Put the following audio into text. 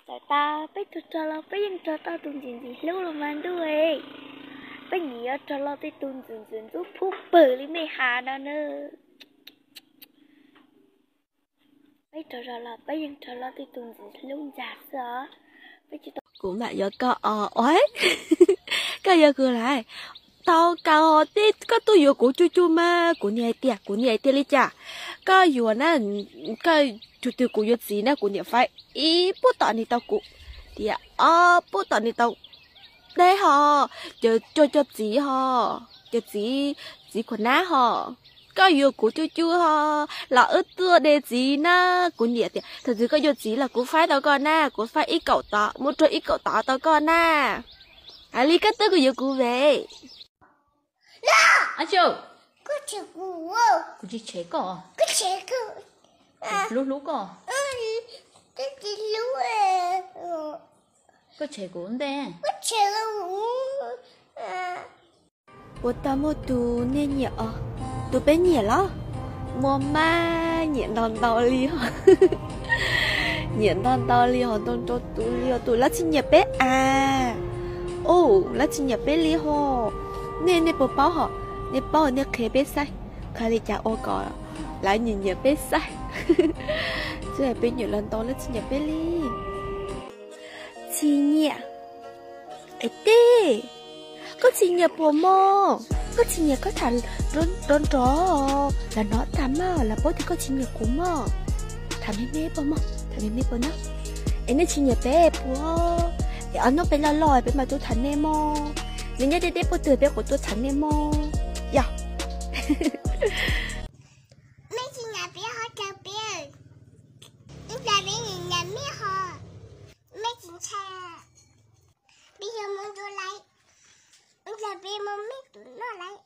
tại ta bây giờ cho lo bây giờ cho ta tung gì gì lâu rồi mà đuôi bây giờ cho lo tới tung dần giúp phúc bự đi mày hà nó nữa bây giờ cho lo bây giờ cho lo tới tung dần lâu giả sợ bây giờ của mẹ giờ có ôi cái giờ cứ lại tao cao tít có tôi vừa của chú mà của nhà tiệt đi chả cái vừa nè cái chú từ của vừa gì nè của nhà phải ý bố tao đi tao của thì bố tao đi tao đây họ cho gì họ cho gì quần áo họ cái vừa của chú họ là ướt tưa để gì nè của nhà tiệt thật sự cái vừa gì là của phải tao con nè của phải ít cậu tao một chỗ ít cậu tao con nè Ali kata aku ya kuwe. Acho. Kucing ku. Kucing ceko. Kucing ku. Lu ko. Tadi lu eh. Kucing ku nde. Kucing ku. Botamu tu ne nhẹ. Tu bé nhẹ lo. Mua ma nhẹ đòn li hả? Nhẹ đòn li hả? Đòn tu li hả? Tu là chỉ nhẹ bé à. Ồ, là chỉ nhập bé li ho, nè bố bao họ, nè bao nè khé bé sai, khai li chả ô cò, lại nhìn nhập bé sai, chứ là bé nhiều lần to là chỉ nhập bé li, chỉ nhẹ, ấy tê, có chỉ nhập bố mò, có chỉ nhập có thằng đón chó, là nó thắm à, là bố thì có chỉ nhập cũng mò, thắm mê bố mò, thắm mê bố nó, ấy nè chỉ nhập bé bố. Thì anh nó phải lo lòi phải mà tôi thành em mò nên nhớ để bữa từ bé của tôi thành em mò dạ Mấy chị nhà bé họ chờ bé lúc là bé nhà mẹ họ mấy chị cha bây giờ muốn tôi lấy lúc là bé muốn mấy tụi nó lấy